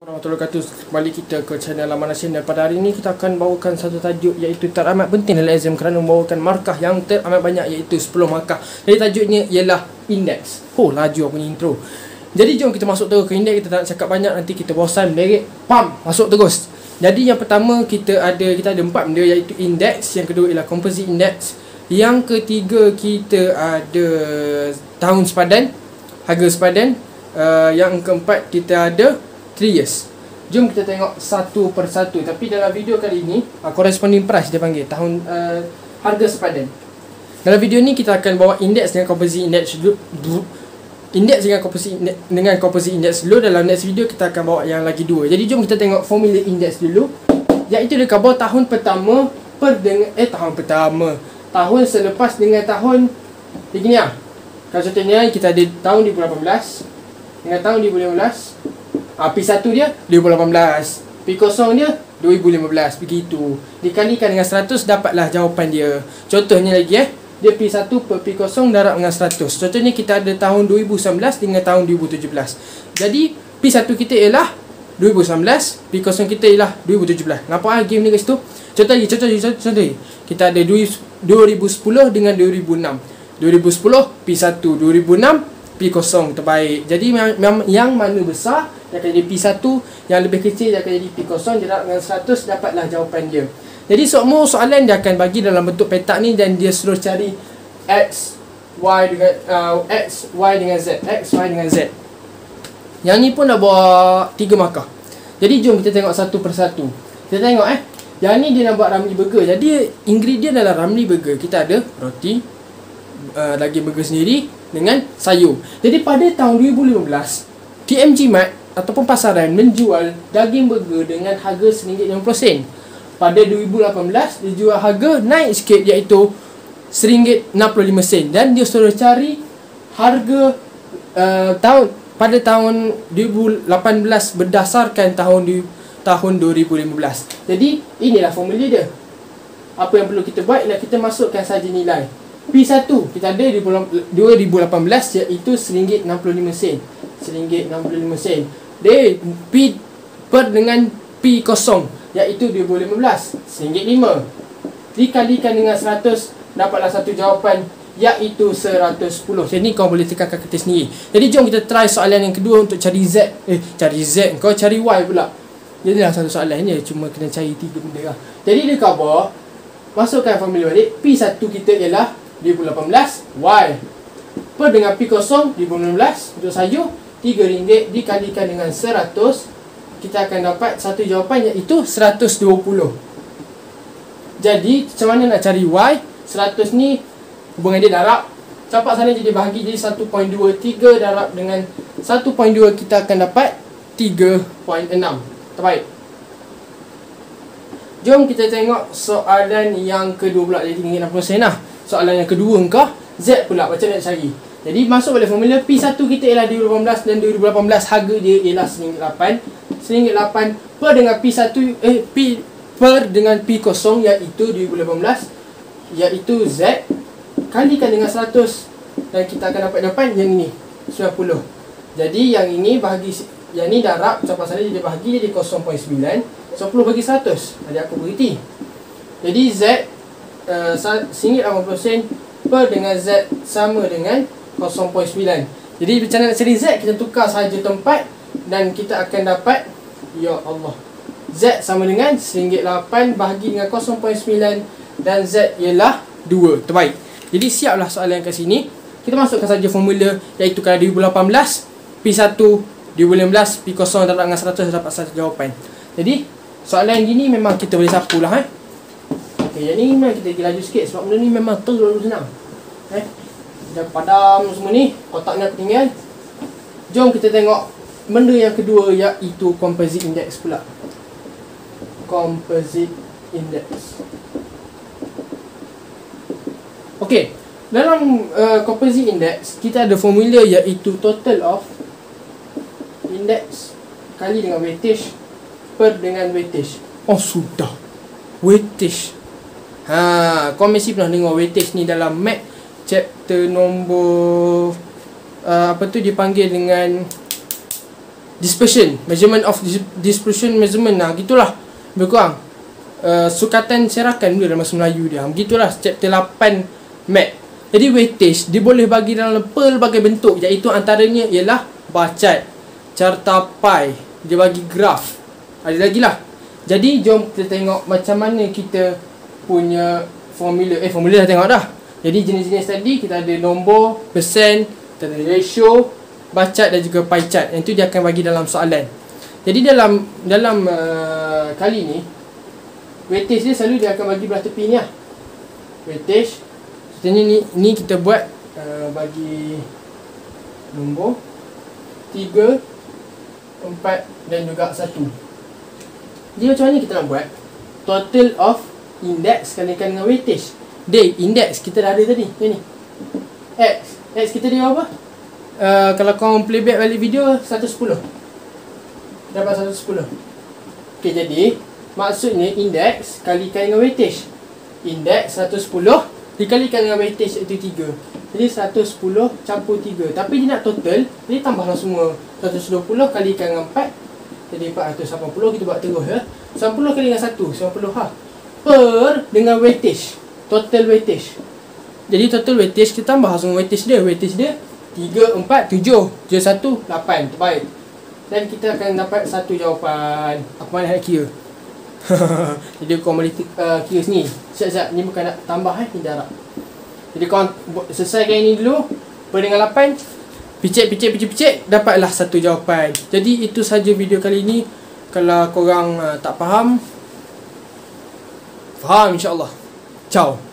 Warahmatullahi wabarakatuh. Kembali kita ke channel Laman Nasin, dan pada hari ini kita akan bawakan satu tajuk iaitu teramat penting dalam exam kerana membawakan markah yang teramat banyak iaitu 10 markah. Jadi tajuknya ialah indeks. Laju aku punya intro. Jadi jom kita masuk terus ke indeks. Kita tak nak cakap banyak, nanti kita bosan merek. Masuk terus. Jadi yang pertama kita ada 4 benda iaitu indeks, yang kedua ialah composite index, yang ketiga kita ada tahun sepadan, harga sepadan, yang keempat kita ada 3 years. Jom kita tengok satu persatu. Tapi dalam video kali ini corresponding price dia panggil, tahun harga sepadan. Dalam video ni kita akan bawa indeks dengan composite index dulu. Indeks dengan composite index dulu. Dalam next video kita akan bawa yang lagi 2. Jadi jom kita tengok formula indeks dulu, iaitu dia cover tahun pertama tahun selepas dengan tahun begini lah. Kalau contohnya kita ada tahun 2018 dengan tahun 2015, P1 dia 2018, P0 dia 2015, begitu. Dikalikan dengan 100 dapatlah jawapan dia. Contohnya lagi dia P1 per P0 darab dengan 100. Contohnya kita ada tahun 2019 dengan tahun 2017. Jadi P1 kita ialah 2019, P0 kita ialah 2017. Nampak game ni kat situ? Contoh lagi. Kita ada 2010 dengan 2006. 2010 P1, 2006 P0 terbaik. Jadi yang mana besar dia akan jadi P1, yang lebih kecil dia akan jadi P0, darab dengan 100 dapatlah jawapan dia. Jadi semua soalan dia akan bagi dalam bentuk petak ni, dan dia suruh cari X, Y dengan Z. X, Y dengan Z. Yang ni pun dah bawa 3 markah. Jadi jom kita tengok satu persatu. Kita tengok yang ni dia nak buat Ramly Burger. Jadi ingredient dalam Ramly Burger kita ada roti, daging burger sendiri dengan sayur. Jadi pada tahun 2015 TMG Mart ataupun pasaran menjual daging burger dengan harga RM1.50. Pada 2018 dia jual harga naik sikit iaitu RM1.65, dan dia suruh cari harga pada tahun 2018 berdasarkan tahun 2015. Jadi inilah formula dia. Apa yang perlu kita buat ialah kita masukkan saja nilai. P1 kita ada 2018 iaitu RM1.65. RM1.65. P per dengan P0 iaitu 2015 RM1.5. Dikalikan dengan 100 dapatlah satu jawapan iaitu 110. Jadi ni kau boleh tekankan kertas sendiri. Jadi jom kita try soalan yang kedua untuk cari Z. Cari Z, kau cari Y pula. Jadi dah satu soalan je, cuma kena cari 3 benda lah. Jadi dia cover, masukkan formula balik. P1 kita ialah 2018, Y per dengan P0 2016 untuk sayur RM3 dikalikan dengan 100, kita akan dapat satu jawapan iaitu 120. Jadi macam mana nak cari Y? 100 ni hubungan dia darab, campak sana jadi bahagi, jadi 1.23 darab dengan 1.2 kita akan dapat 3.6. Terbaik. Jom kita tengok soalan yang kedua pula. Jadi RM3.60 lah. Soalan yang kedua engkau Z pula, macam mana nak cari? Jadi masuk pada formula. P1 kita ialah 2018, dan 2018 harga dia ialah RM1.8. RM1.8 per dengan P1 P per dengan P0 iaitu 2018 iaitu Z, kalikan dengan 100, dan kita akan dapat jawapan yang ini 90. Jadi yang ini bahagi yang ni darab, sampai sana dia bahagi jadi 0.9. 10 bagi 100. Jadi aku berhenti. Jadi Z RM1.80 per dengan Z sama dengan 0.9. Jadi macam mana nak cari Z? Kita tukar sahaja tempat dan kita akan dapat, ya Allah, Z sama dengan RM1.8 bahagi dengan 0.9, dan Z ialah 2. Terbaik. Jadi siaplah soalan kat sini. Kita masukkan saja formula, iaitu kalau 2018 P1 2015 P0 darab dengan 100 dapat satu jawapan. Jadi soalan yang gini memang kita boleh sapu lah. Yang ni memang kita pergi laju sikit sebab benda ni memang terlalu senang. Dah padam semua ni, otaknya aku tinggal. Jom kita tengok benda yang kedua iaitu composite index pula. Composite index. Okey, dalam composite index kita ada formula iaitu total of index kali dengan weightage per dengan weightage. Sudah. Weightage. Kau mesti pernah dengar weightage ni dalam math chapter nombor dipanggil dengan dispersion, measurement of dispersion measurement. Gitulah lebih kurang sukatan serakan dia dalam bahasa Melayu dia. Begitulah chapter 8 Math. Jadi weightage dia boleh bagi dalam pelbagai bentuk, iaitu antaranya ialah bar chart, carta pie, dia bagi graf, ada lagi lah. Jadi jom kita tengok macam mana kita punya formula. Formula dah tengok dah. Jadi jenis-jenis tadi kita ada nombor, persen, kita ada ratio, bar chart dan juga pie chart. Yang tu dia akan bagi dalam soalan. Jadi dalam kali ni weightage dia selalu dia akan bagi belah tepi ni lah. Weightage contohnya ni kita buat bagi nombor 3, 4 dan juga 1. Jadi macam mana kita nak buat total of index kalikan dengan weightage? Day index kita dah ada tadi, yang ni. X kita dia apa? Kalau korang playback balik video 110. Dapat 110. Okey, jadi maksudnya index kalikan dengan weightage. Index 110 dikalikan dengan weightage iaitu 3. Jadi 110 campur 3. Tapi dia nak total, jadi tambahlah semua. 120 kalikan dengan 4, jadi 480. Kita buat terus ya. 90 kali dengan 1, 90 per dengan weightage. Total weightage. Jadi total weightage kita tambah semua weightage dia. Weightage dia 3, 4, 7. Je 1, 8. Terbaik. Dan kita akan dapat satu jawapan. Apa mana nak kira? Jadi korang boleh kira sini. Siap-siap. Ni bukan nak tambah ni jarak. Jadi korang selesaikan ini dulu. Per dengan 8. Picit. Dapatlah satu jawapan. Jadi itu saja video kali ini. Kalau korang tak faham, faham insyaAllah. Ciao.